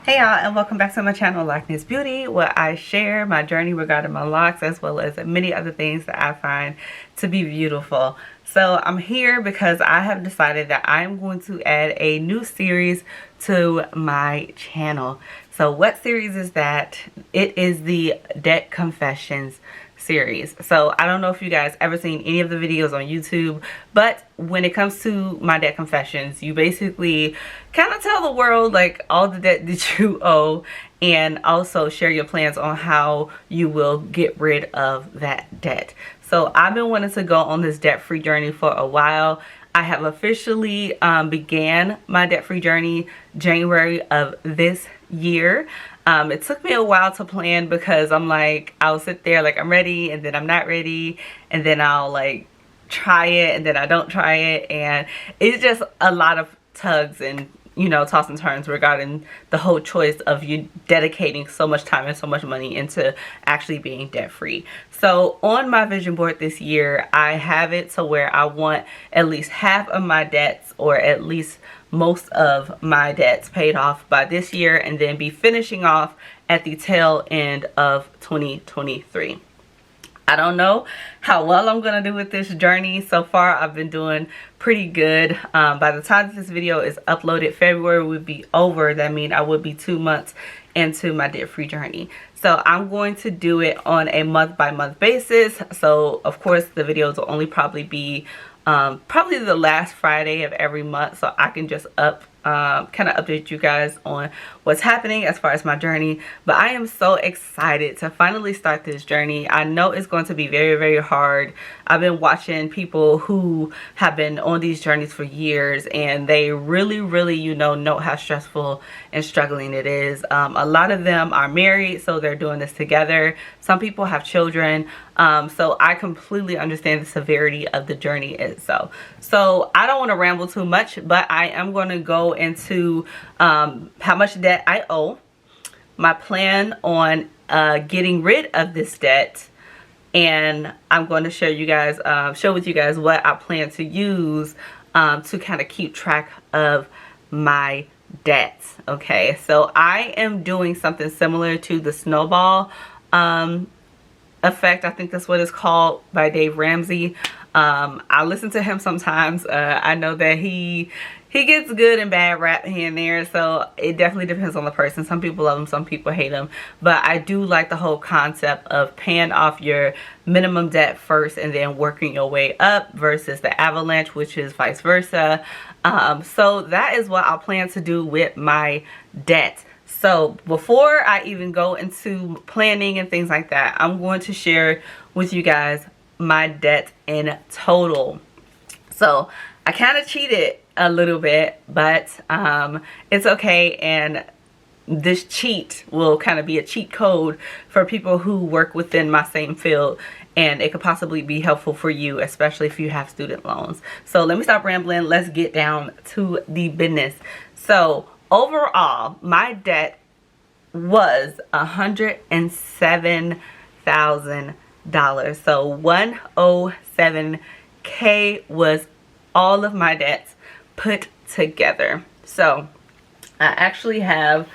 Hey y'all, and welcome back to my channel, Likeness Beauty, where I share my journey regarding my locks as well as many other things that I find to be beautiful. So I'm here because I have decided that I'm going to add a new series to my channel. So what series is that? It is the Debt Confessions series. So I don't know if you guys ever seen any of the videos on YouTube, but when it comes to my debt confessions, you basically kind of tell the world like all the debt that you owe, and also share your plans on how you will get rid of that debt. So I've been wanting to go on this debt-free journey for a while. I have officially began my debt-free journey January of this year. It took me a while to plan because I'll sit there like I'm ready and then I'm not ready, and then I'll like try it and then I don't try it, and it's just a lot of tugs and toss and turns regarding the whole choice of you dedicating so much time and so much money into actually being debt free. So on my vision board this year, I have it to where I want at least half of my debts, or at least most of my debts, paid off by this year, and then be finishing off at the tail end of 2023. I don't know how well I'm going to do with this journey. So far, I've been doing pretty good. By the time this video is uploaded, February would be over. That means I would be 2 months into my debt-free journey. So I'm going to do it on a month-by-month basis. So, of course, the videos will only probably be probably the last Friday of every month, so I can just kind of update you guys on what's happening as far as my journey. But I am so excited to finally start this journey. I know it's going to be very, very hard. I've been watching people who have been on these journeys for years, and they really, really, know how stressful and struggling it is. A lot of them are married, so they're doing this together. Some people have children. So I completely understand the severity of the journey itself. So I don't want to ramble too much, but I am going to go into how much debt I owe, my plan on getting rid of this debt, and I'm going to share with you guys what I plan to use to kind of keep track of my debts. Okay, so I am doing something similar to the Snowball effect, I think that's what it's called, by Dave Ramsey. I listen to him sometimes. I know that he gets good and bad rap here and there, so it definitely depends on the person. Some people love him, some people hate him, but I do like the whole concept of paying off your minimum debt first and then working your way up versus the avalanche, which is vice versa. So that is what I plan to do with my debt. So before I even go into planning and things like that, I'm going to share with you guys my debt in total. So I kind of cheated a little bit, but it's okay. And this cheat will kind of be a cheat code for people who work within my same field, and it could possibly be helpful for you, especially if you have student loans. So let me stop rambling. Let's get down to the business. So overall, my debt was $107,000. So 107K was all of my debts put together. So I actually have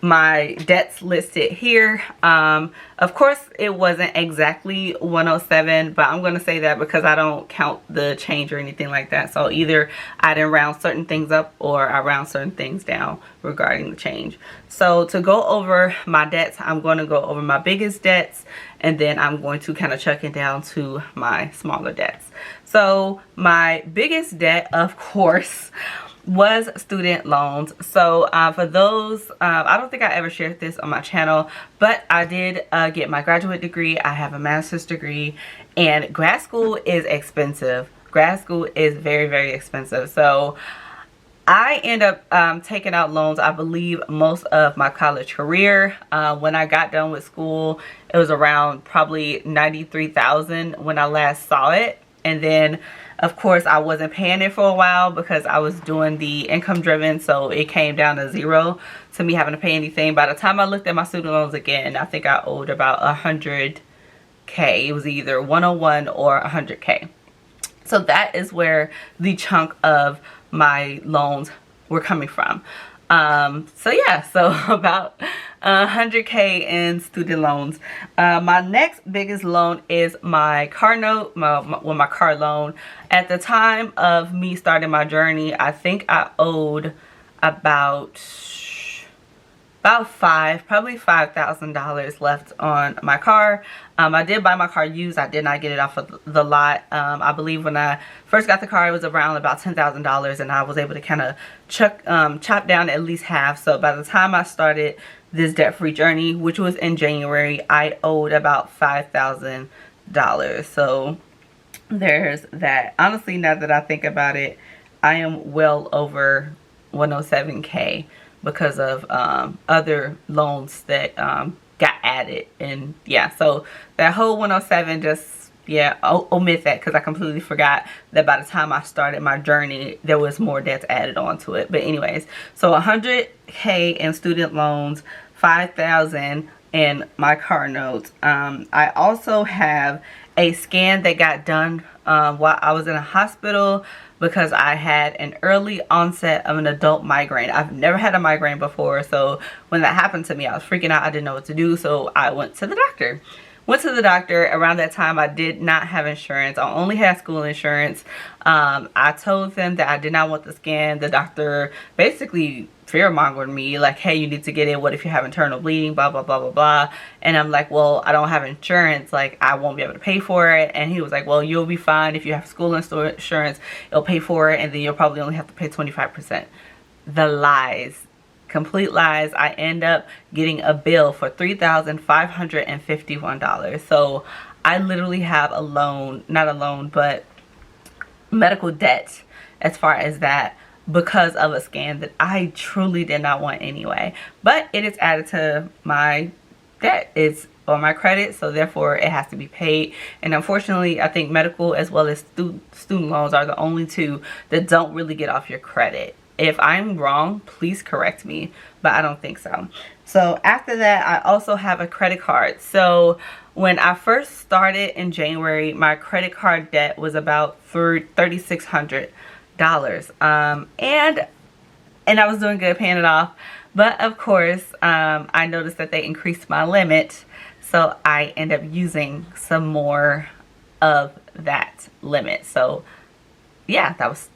my debts listed here. Of course, it wasn't exactly 107, but I'm going to say that because I don't count the change or anything like that. So either I didn't round certain things up or I round certain things down regarding the change. So to go over my debts, I'm going to go over my biggest debts, and then I'm going to kind of chuck it down to my smaller debts. So my biggest debt, of course, was student loans. So for those, I don't think I ever shared this on my channel, but I did get my graduate degree. I have a master's degree, and grad school is expensive. Grad school is very, very expensive. So I end up taking out loans, I believe, most of my college career. When I got done with school, it was around probably $93,000 when I last saw it. And then, of course, I wasn't paying it for a while because I was doing the income driven, so it came down to zero to me having to pay anything. By the time I looked at my student loans again, I think I owed about 100K. It was either 101 or 100K. So that is where the chunk of my loans were coming from. So yeah, so about 100K in student loans. My next biggest loan is my car note, my car loan. At the time of me starting my journey, I think I owed about probably $5,000 left on my car. I did buy my car used. I did not get it off of the lot. I believe when I first got the car, it was around about $10,000, and I was able to kind of chop down at least half. So by the time I started this debt-free journey, which was in January, I owed about $5,000. So there's that. Honestly, now that I think about it, I am well over 107K because of other loans that got added. And yeah, so that whole 107, just yeah, omit that, because I completely forgot that by the time I started my journey there was more debts added onto it. But anyways, so 100K in student loans, 5,000 in my car notes. I also have a scan that got done while I was in a hospital because I had an early onset of an adult migraine. I've never had a migraine before, so when that happened to me, I was freaking out. I didn't know what to do, so I went to the doctor. Around that time, I did not have insurance. I only had school insurance. I told them that I did not want the scan. The doctor basically fear-mongered me, like, hey, you need to get it. What if you have internal bleeding, blah, blah, blah, blah, blah. And I'm like, well, I don't have insurance. Like, I won't be able to pay for it. And he was like, well, you'll be fine. If you have school insurance, it'll pay for it, and then you'll probably only have to pay 25%. The lies. Complete lies. I end up getting a bill for $3,551. So I literally have a loan, not a loan, but medical debt as far as that, because of a scan that I truly did not want anyway. But it is added to my debt. It's on my credit, so therefore it has to be paid. And unfortunately, I think medical as well as student loans are the only two that don't really get off your credit. If I'm wrong, please correct me, but I don't think so. So after that, I also have a credit card. So when I first started in January, my credit card debt was about $3,600. And I was doing good paying it off. But of course, I noticed that they increased my limit. So I end up using some more of that limit. So yeah, that was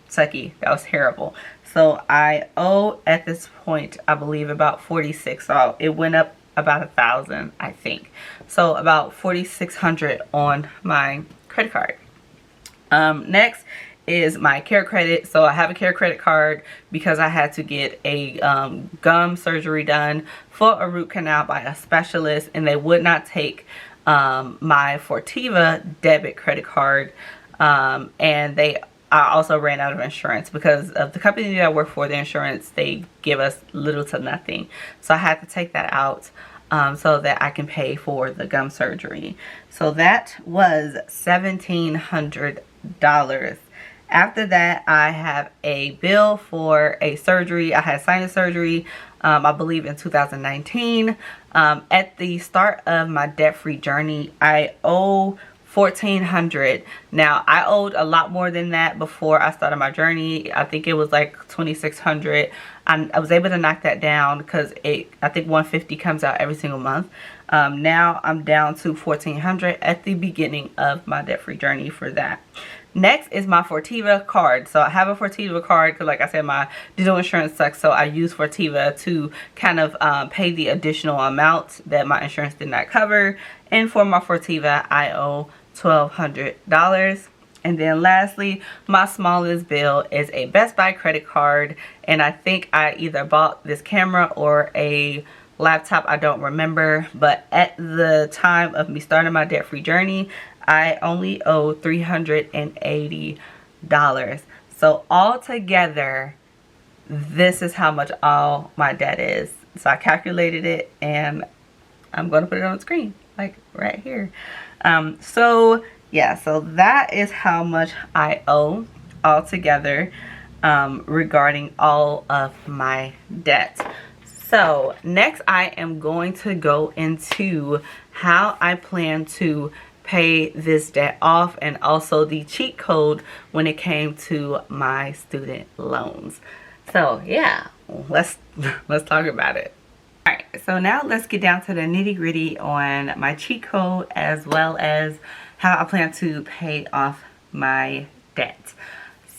sucky. That was terrible. So I owe at this point, I believe, about 46. So it went up about 1,000, I think. So about 4,600 on my credit card. Next is my care credit. So I have a care credit card because I had to get a gum surgery done for a root canal by a specialist, and they would not take my Fortiva debit credit card, and I also ran out of insurance because of the company that I work for. The insurance, they give us little to nothing. So I had to take that out so that I can pay for the gum surgery. So that was $1,700. After that, I have a bill for a surgery. I had sinus surgery, I believe in 2019. At the start of my debt-free journey, I owe $1,400. Now, I owed a lot more than that before I started my journey. I think it was like $2,600. I was able to knock that down because I think $150 comes out every single month. Now I'm down to $1,400 at the beginning of my debt-free journey for that. Next is my Fortiva card. So I have a Fortiva card because, like I said, my dental insurance sucks. So I use Fortiva to kind of pay the additional amount that my insurance did not cover. And for my Fortiva, I owe $1,200. And then lastly, my smallest bill is a Best Buy credit card. And I think I either bought this camera or a laptop. I don't remember. But at the time of me starting my debt-free journey, I only owe $380. So altogether, this is how much all my debt is. So I calculated it, and I'm going to put it on the screen, like right here. So yeah, so that is how much I owe altogether regarding all of my debt. So next, I am going to go into how I plan to pay this debt off, and also the cheat code when it came to my student loans. So yeah, let's talk about it. Alright, so now let's get down to the nitty-gritty on my cheat code as well as how I plan to pay off my debt.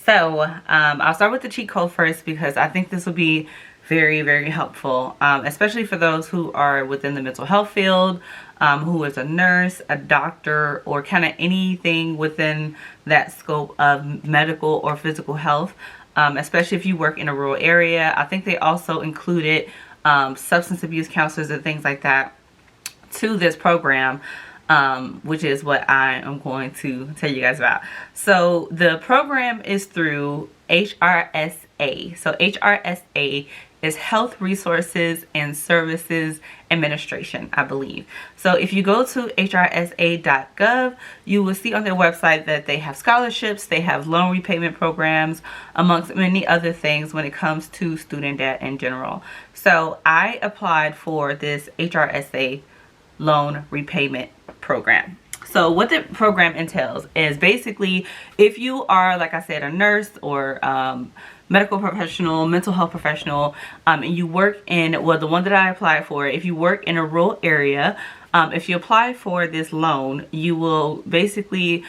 So I'll start with the cheat code first because I think this will be very, very helpful, especially for those who are within the mental health field, who is a nurse, a doctor, or kind of anything within that scope of medical or physical health, especially if you work in a rural area. I think they also included substance abuse counselors and things like that to this program, which is what I am going to tell you guys about. So the program is through HRSA. So HRSA is Health Resources and Services Administration, I believe. So if you go to HRSA.gov, you will see on their website that they have scholarships, they have loan repayment programs, amongst many other things when it comes to student debt in general. So I applied for this HRSA loan repayment program. So what the program entails is basically if you are, like I said, a nurse or medical professional, mental health professional, and you work in, well, the one that I applied for, if you work in a rural area, if you apply for this loan, you will basically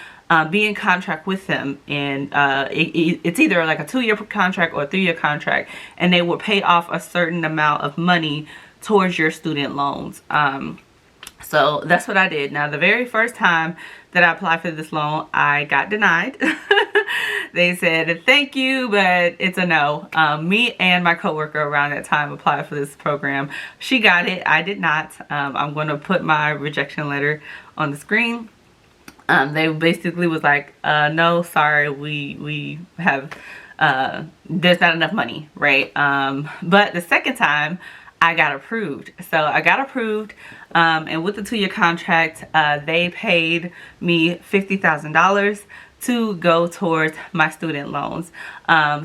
be in contract with them, and it's either like a 2-year contract or a 3-year contract, and they will pay off a certain amount of money towards your student loans. So that's what I did. Now, the very first time that I applied for this loan, I got denied. They said, thank you, but it's a no. Me and my coworker around that time applied for this program. She got it. I did not. I'm going to put my rejection letter on the screen. They basically was like, no, sorry, we have, there's not enough money, right? But the second time, I got approved. So I got approved, and with the 2-year contract, they paid me $50,000 to go towards my student loans.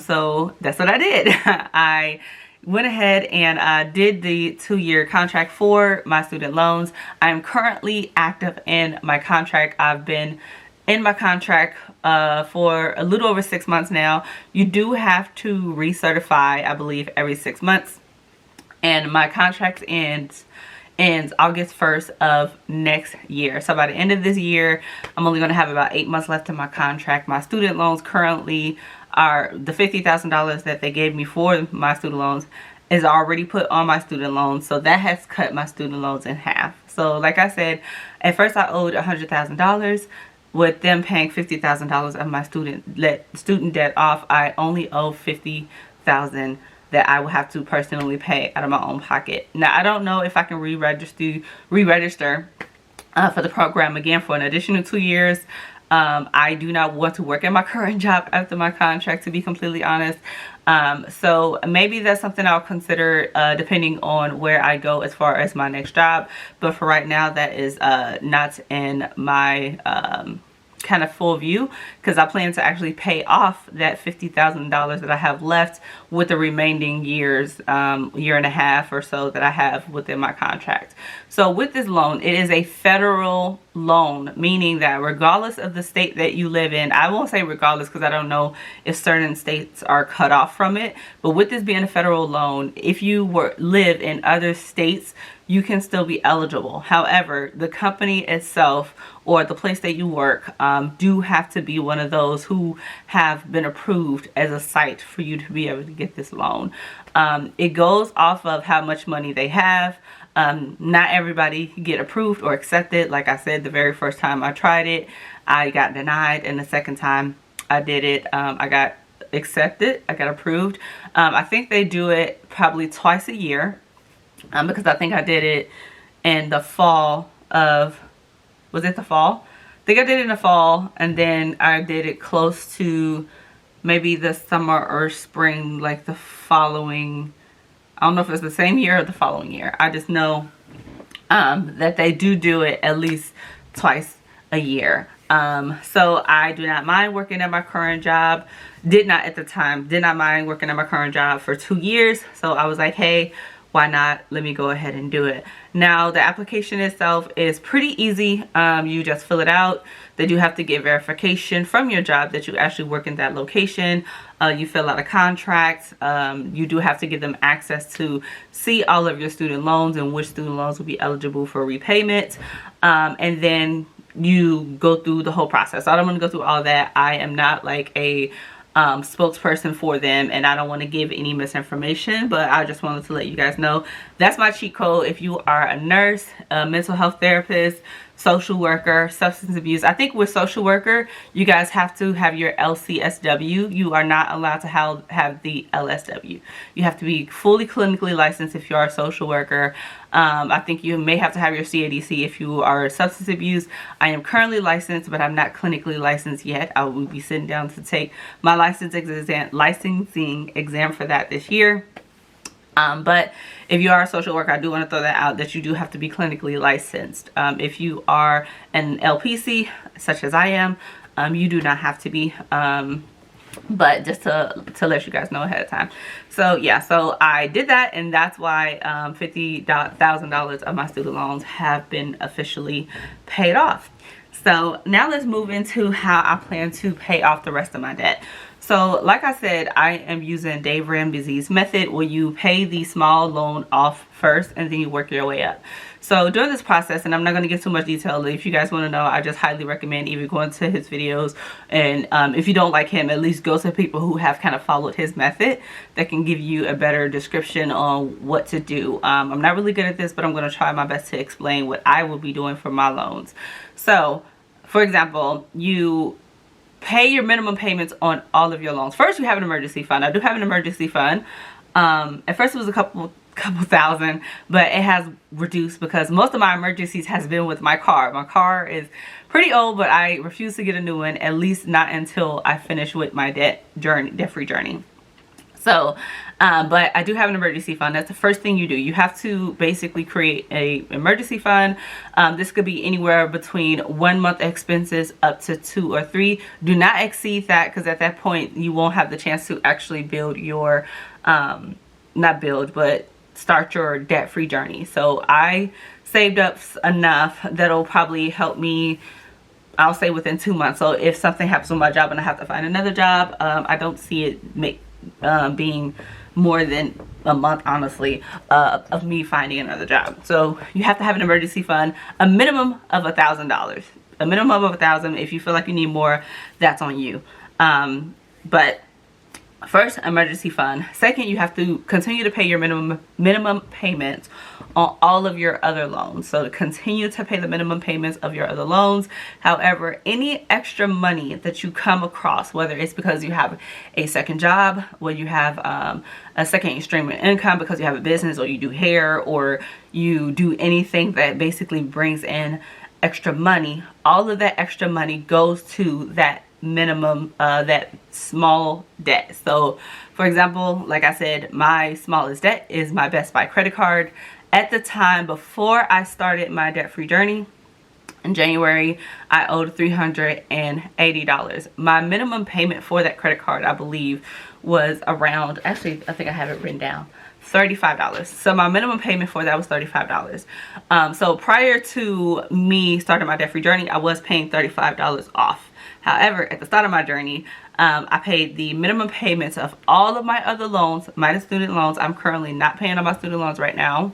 So that's what I did. I went ahead and did the 2-year contract for my student loans. I am currently active in my contract. I've been in my contract for a little over 6 months now. You do have to recertify, I believe, every 6 months. And my contract ends August 1st of next year. So by the end of this year, I'm only going to have about 8 months left in my contract. My student loans currently are the $50,000 that they gave me for my student loans is already put on my student loans. So that has cut my student loans in half. So like I said, at first I owed $100,000. With them paying $50,000 of my student debt off, I only owe $50,000 that I will have to personally pay out of my own pocket. Now, I don't know if I can re-register for the program again for an additional 2 years. I do not want to work at my current job after my contract, to be completely honest. So maybe that's something I'll consider depending on where I go as far as my next job. But for right now, that is not in my kind of full view, because I plan to actually pay off that $50,000 that I have left with the remaining years, year and a half or so that I have within my contract. So with this loan, it is a federal loan, meaning that regardless of the state that you live in, I won't say regardless because I don't know if certain states are cut off from it, but with this being a federal loan, if you live in other states, you can still be eligible. However, the company itself or the place that you work do have to be one of those who have been approved as a site for you to be able to get this loan. It goes off of how much money they have. Not everybody get approved or accepted. Like I said, the very first time I tried it, I got denied, and the second time I did it, I got accepted. I got approved. I think they do it probably twice a year. Because I think I did it in the fall of, was it the fall? I think I did it in the fall, and then I did it close to maybe the summer or spring, like the following, I don't know if it's the same year or the following year. I just know that they do it at least twice a year. So I do not mind working at my current job. Did not mind working at my current job for 2 years. So I was like, hey, why not? Let me go ahead and do it. Now, the application itself is pretty easy. You just fill it out. They do have to get verification from your job that you actually work in that location. You fill out a contract. You do have to give them access to see all of your student loans and which student loans will be eligible for repayment. And then you go through the whole process. I don't want to go through all that. I am not like a spokesperson for them, and I don't want to give any misinformation, but I just wanted to let you guys know that's my cheat code. If you are a nurse, a mental health therapist, social worker, substance abuse, I think with social worker you guys have to have your LCSW. You are not allowed to have the LSW. You have to be fully clinically licensed if you are a social worker. I think you may have to have your CADC if you are substance abuse. I am currently licensed, but I'm not clinically licensed yet. I will be sitting down to take my licensing exam for that this year. But if you are a social worker, I do want to throw that out, that you do have to be clinically licensed. If you are an LPC, such as I am, you do not have to be. But just to let you guys know ahead of time. So yeah, so I did that, and that's why $50,000 of my student loans have been officially paid off. So now let's move into how I plan to pay off the rest of my debt. So like I said, I am using Dave Ramsey's method, where you pay the small loan off first and then you work your way up. So during this process, and I'm not going to get too much detail, if you guys want to know, I just highly recommend either going to his videos, and if you don't like him, at least go to people who have kind of followed his method that can give you a better description on what to do. I'm not really good at this, but I'm going to try my best to explain what I will be doing for my loans. So for example, you pay your minimum payments on all of your loans. First, you have an emergency fund. I do have an emergency fund. At first it was a couple thousand, but it has reduced because most of my emergencies has been with my car. My car is pretty old, but I refuse to get a new one, at least not until I finish with my debt-free journey. So, but I do have an emergency fund. That's the first thing you do. You have to basically create a emergency fund. This could be anywhere between 1 month expenses up to 2 or 3. Do not exceed that, because at that point you won't have the chance to actually build your, start your debt-free journey. So I saved up enough that'll probably help me, I'll say, within 2 months. So if something happens with my job and I have to find another job, I don't see it being more than a month, honestly, of me finding another job. So you have to have an emergency fund, a minimum of $1,000, a minimum of $1,000. If you feel like you need more, that's on you. But first, emergency fund. Second, you have to continue to pay your minimum payments on all of your other loans. So to continue to pay the minimum payments of your other loans. However, any extra money that you come across, whether it's because you have a second job, where you have a second stream of income because you have a business, or you do hair, or you do anything that basically brings in extra money, all of that extra money goes to that minimum, that small debt. So for example, like I said, my smallest debt is my Best Buy credit card. At the time before I started my debt-free journey in January, I owed $380. My minimum payment for that credit card, I believe, was around, actually I think I have it written down, $35. So my minimum payment for that was $35. So prior to me starting my debt-free journey, I was paying $35 off. However, at the start of my journey, I paid the minimum payments of all of my other loans, minus student loans. I'm currently not paying on my student loans right now,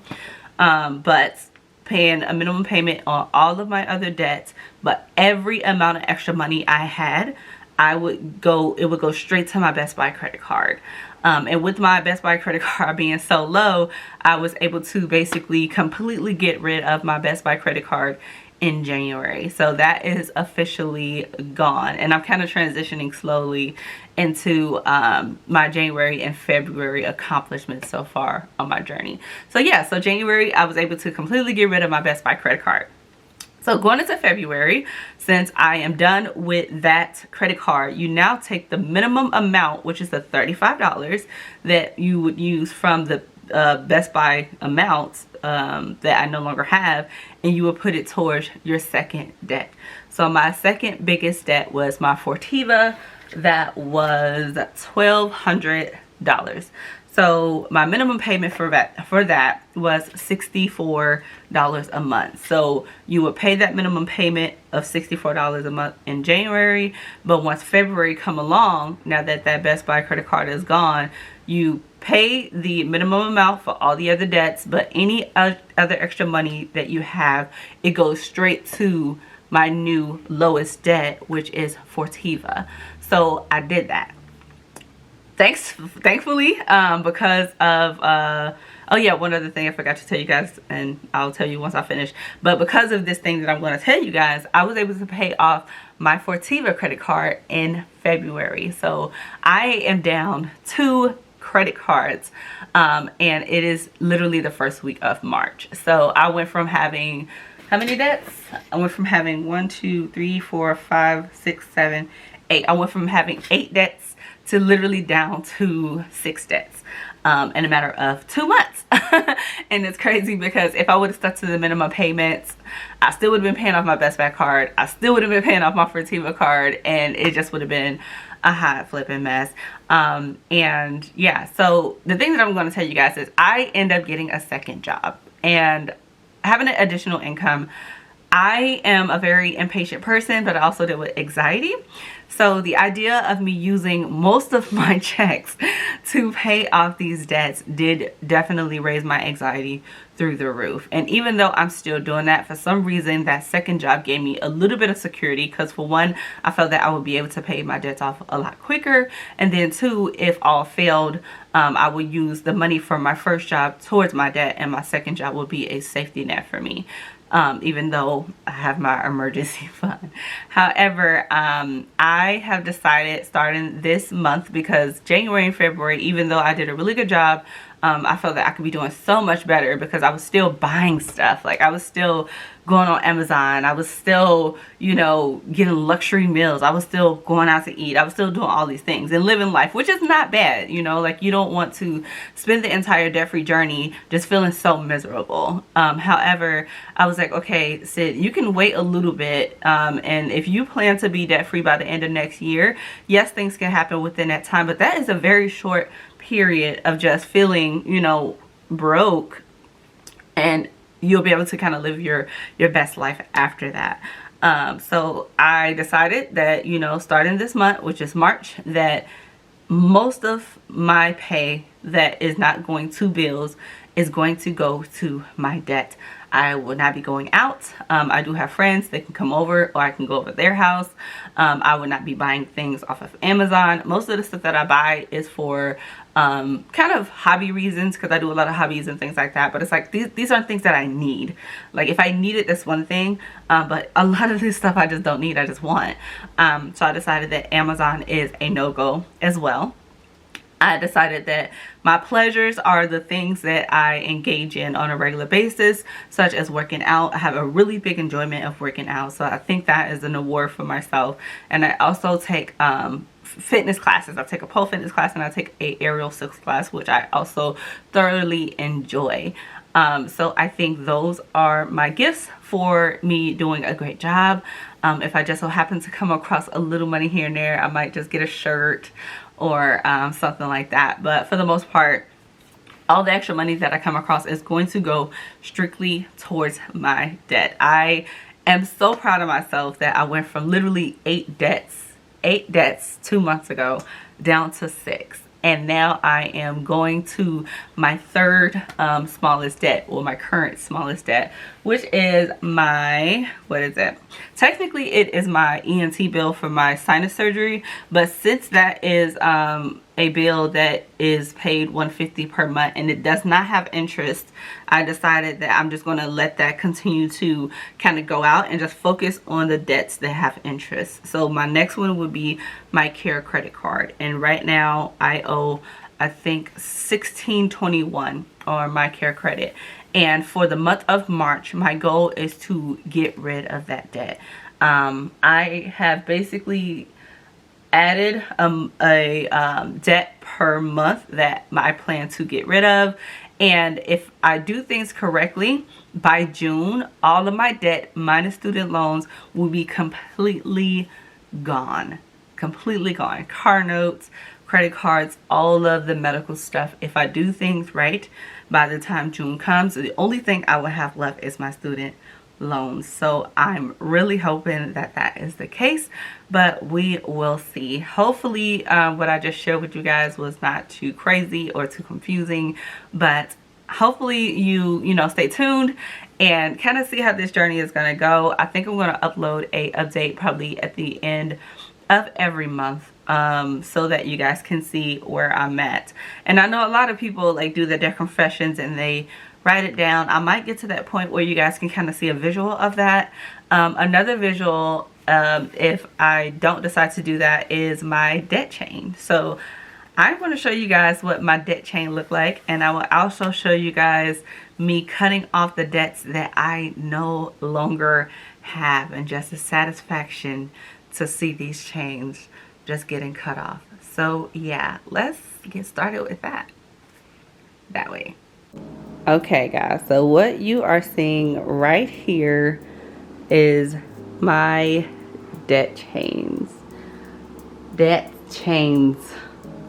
but paying a minimum payment on all of my other debts. But every amount of extra money I had, it would go straight to my Best Buy credit card. And with my Best Buy credit card being so low, I was able to basically completely get rid of my Best Buy credit card in January. So that is officially gone, and I'm kind of transitioning slowly into my January and February accomplishments so far on my journey. So yeah, so January I was able to completely get rid of my Best Buy credit card. So going into February, since I am done with that credit card, you now take the minimum amount, which is the $35 that you would use from the Best Buy amounts that I no longer have, and you will put it towards your second debt. So my second biggest debt was my Fortiva. That was $1,200. So my minimum payment for that was $64 a month. So you would pay that minimum payment of $64 a month in January, but once February come along, now that that Best Buy credit card is gone, you pay the minimum amount for all the other debts, but any other extra money that you have, it goes straight to my new lowest debt, which is Fortiva. So I did that. Thankfully, because of oh yeah, one other thing I forgot to tell you guys, and I'll tell you once I finish, but because of this thing that I'm going to tell you guys, I was able to pay off my Fortiva credit card in February. So I am down 2 credit cards, and it is literally the first week of March. So I went from having, how many debts? I went from having 1, 2, 3, 4, 5, 6, 7, 8. I went from having 8 debts to literally down to 6 debts in a matter of 2 months. And it's crazy because if I would have stuck to the minimum payments, I still would have been paying off my Best Buy card. I still would have been paying off my Fortiva card, and it just would have been a hot flipping mess. And yeah, so the thing that I'm going to tell you guys is I end up getting a second job and having an additional income. I am a very impatient person, but I also deal with anxiety. So the idea of me using most of my checks to pay off these debts did definitely raise my anxiety through the roof. And even though I'm still doing that, for some reason that second job gave me a little bit of security, because for one, I felt that I would be able to pay my debts off a lot quicker, and then two, if all failed, I would use the money from my first job towards my debt, and my second job would be a safety net for me. Even though I have my emergency fund. However, I have decided starting this month, because January and February, even though I did a really good job, I felt that I could be doing so much better, because I was still buying stuff. Like, I was still going on Amazon. I was still, you know, getting luxury meals. I was still going out to eat. I was still doing all these things and living life, which is not bad. You know, like, you don't want to spend the entire debt-free journey just feeling so miserable. However, I was like, okay, Sid, you can wait a little bit. And if you plan to be debt-free by the end of next year, yes, things can happen within that time, but that is a very short period of just feeling, you know, broke, and you'll be able to kind of live your best life after that. So I decided that, you know, starting this month, which is March, that most of my pay that is not going to bills is going to go to my debt. I will not be going out. I do have friends that can come over, or I can go over their house. I will not be buying things off of Amazon. Most of the stuff that I buy is for kind of hobby reasons, because I do a lot of hobbies and things like that. But it's like, these aren't things that I need. Like, if I needed this one thing, but a lot of this stuff I just don't need, I just want. So I decided that Amazon is a no-go as well. I decided that my pleasures are the things that I engage in on a regular basis, such as working out. I have a really big enjoyment of working out, so I think that is an award for myself. And I also take fitness classes. I take a pole fitness class, and I take a aerial silks class, which I also thoroughly enjoy. So I think those are my gifts for me doing a great job. If I just so happen to come across a little money here and there, I might just get a shirt or something like that. But for the most part, all the extra money that I come across is going to go strictly towards my debt. I am so proud of myself that I went from literally 8 debts 2 months ago down to 6. And now I am going to my third smallest debt, or my current smallest debt, which is my, what is it? Technically, it is my ENT bill for my sinus surgery. But since that is a bill that is paid $150 per month and it does not have interest, I decided that I'm just going to let that continue to kind of go out and just focus on the debts that have interest. So my next one would be my Care credit card, and right now I owe, I think, $16.21 on my Care credit. And for the month of March, my goal is to get rid of that debt. I have basically added a debt per month that I plan to get rid of. And if I do things correctly, by June, all of my debt minus student loans will be completely gone. Completely gone. Car notes, credit cards, all of the medical stuff. If I do things right, by the time June comes, the only thing I will have left is my student loans. So I'm really hoping that that is the case, but we will see. Hopefully what I just shared with you guys was not too crazy or too confusing, but hopefully you know, stay tuned and kind of see how this journey is going to go. I think I'm going to upload a update probably at the end of every month, so that you guys can see where I'm at. And I know a lot of people like do their confessions and they write it down. I might get to that point where you guys can kind of see a visual of that. Another visual, if I don't decide to do that, is my debt chain. So I'm going to show you guys what my debt chain looked like, and I will also show you guys me cutting off the debts that I no longer have, and just the satisfaction to see these chains just getting cut off. So yeah, let's get started with that way. Okay guys, so what you are seeing right here is my debt chains. Debt chains.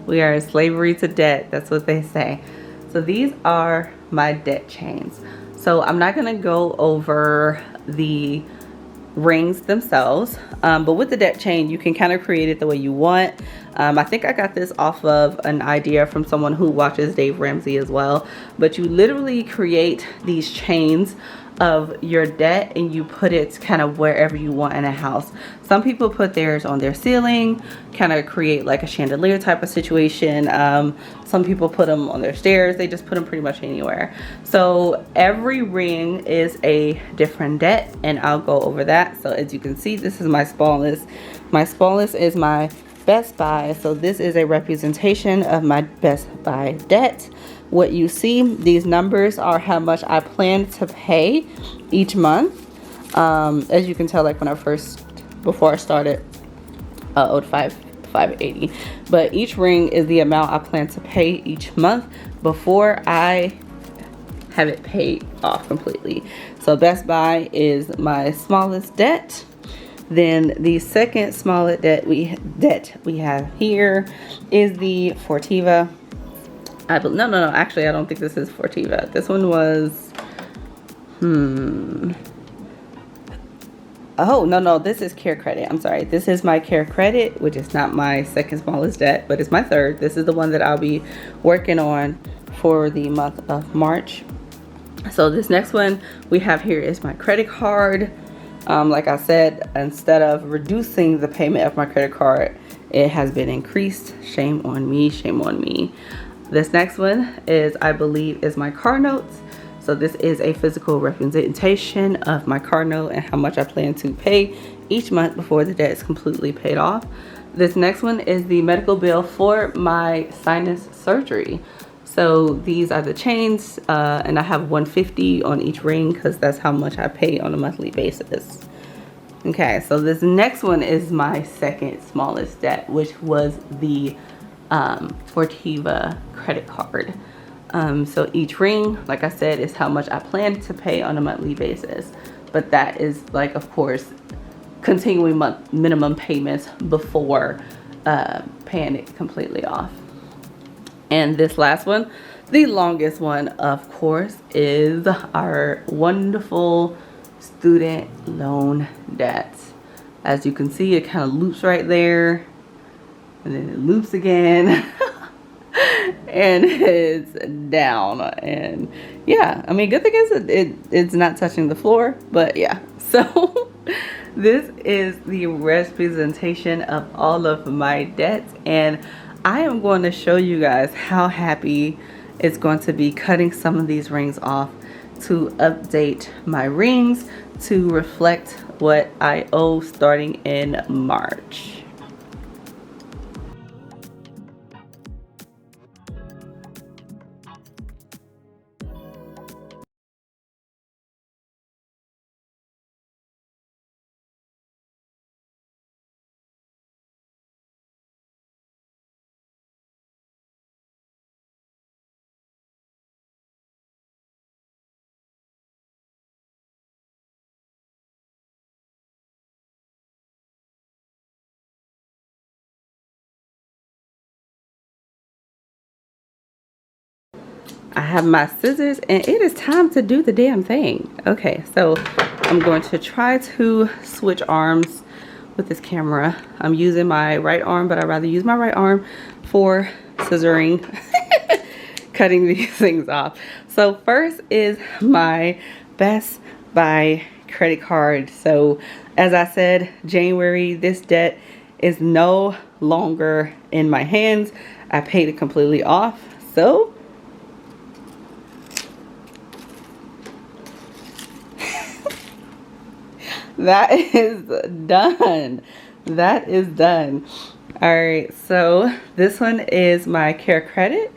We are in slavery to debt. That's what they say. So these are my debt chains. So I'm not going to go over the rings themselves, but with the debt chain you can kind of create it the way you want. I think I got this off of an idea from someone who watches Dave Ramsey as well, but you literally create these chains of your debt and you put it kind of wherever you want in a house. Some people put theirs on their ceiling, kind of create like a chandelier type of situation. Some people put them on their stairs. They just put them pretty much anywhere. So every ring is a different debt, and I'll go over that. So as you can see, this is my smallest. My smallest is my Best Buy. So this is a representation of my Best Buy debt. What you see, these numbers are how much I plan to pay each month. As you can tell, like when before I started, I owed $580. But each ring is the amount I plan to pay each month before I have it paid off completely. So Best Buy is my smallest debt. Then the second smallest debt we have here is the Fortiva. No, actually I don't think this is Fortiva. This one was oh no, this is Care Credit. I'm sorry, this is my Care Credit, which is not my second smallest debt, but it's my third. This is the one that I'll be working on for the month of March. So this next one we have here is my credit card. Like I said, instead of reducing the payment of my credit card, it has been increased. Shame on me, shame on me. This next one is, I believe, is my car notes. So this is a physical representation of my car note and how much I plan to pay each month before the debt is completely paid off. This next one is the medical bill for my sinus surgery. So these are the chains, and I have $150 on each ring because that's how much I pay on a monthly basis. Okay, so this next one is my second smallest debt, which was the Fortiva credit card. So each ring, like I said, is how much I plan to pay on a monthly basis. But that is, like, of course, continuing minimum payments before paying it completely off. And this last one, the longest one, of course, is our wonderful student loan debt. As you can see, it kind of loops right there, and then it loops again, and it's down. And yeah, I mean, good thing is it's not touching the floor, but yeah. So this is the representation of all of my debts, and I am going to show you guys how happy it's going to be cutting some of these rings off to update my rings to reflect what I owe starting in March. I have my scissors and it is time to do the damn thing. Okay, so I'm going to try to switch arms with this camera. I'm using my right arm, but I'd rather use my right arm for scissoring, cutting these things off. So first is my Best Buy credit card. So as I said, January, this debt is no longer in my hands. I paid it completely off. So that is done. That is done. All right, so this one is my Care Credit,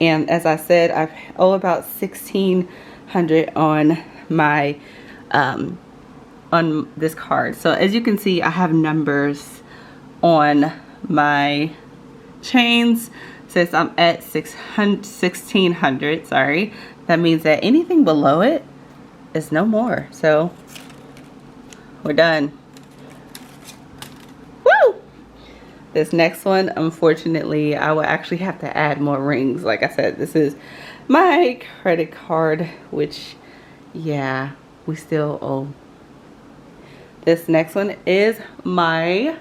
and as I said, I owe about $1,600 on my on this card. So as you can see, I have numbers on my chains. Since I'm at $1,600, sorry, that means that anything below it is no more. So we're done. Woo! This next one, unfortunately, I will actually have to add more rings. Like I said, this is my credit card, which, yeah, we still owe. This next one is my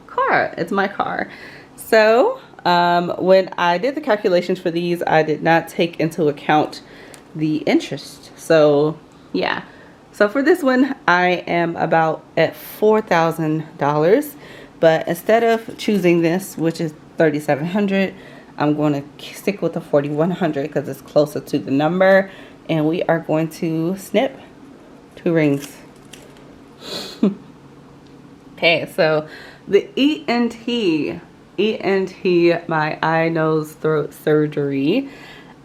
car. It's my car. So when I did the calculations for these, I did not take into account the interest. So yeah. So for this one, I am about at $4,000. But instead of choosing this, which is $3,700, I'm going to stick with the $4,100 because it's closer to the number. And we are going to snip 2 rings. Okay, so the ENT, my eye, nose, throat surgery.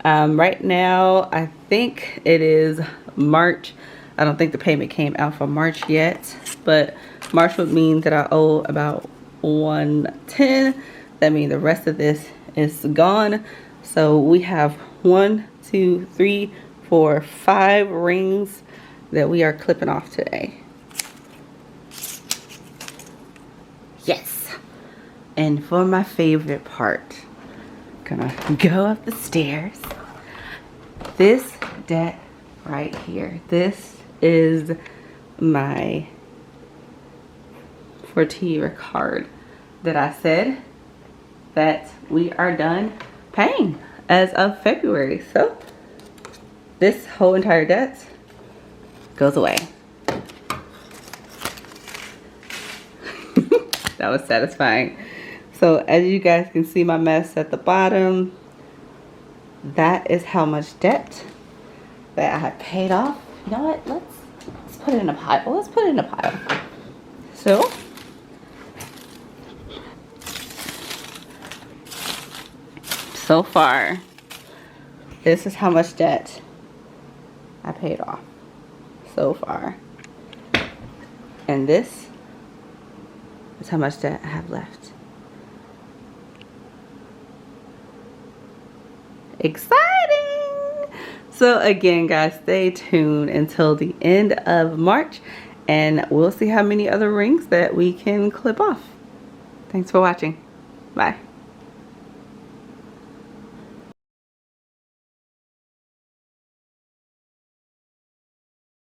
Right now, I think it is March. I don't think the payment came out for March yet, but March would mean that I owe about $110. That means the rest of this is gone. So we have 1, 2, 3, 4, 5 rings that we are clipping off today. Yes. And for my favorite part, gonna go up the stairs. This debt right here, this is my Fortier card that I said that we are done paying as of February. So this whole entire debt goes away. That was satisfying. So as you guys can see my mess at the bottom, that is how much debt that I have paid off. You know what? Let's put it in a pile. Let's put it in a pile. So far, this is how much debt I paid off so far. And this is how much debt I have left. Exciting! So again, guys, stay tuned until the end of March and we'll see how many other rings that we can clip off. Thanks for watching. Bye.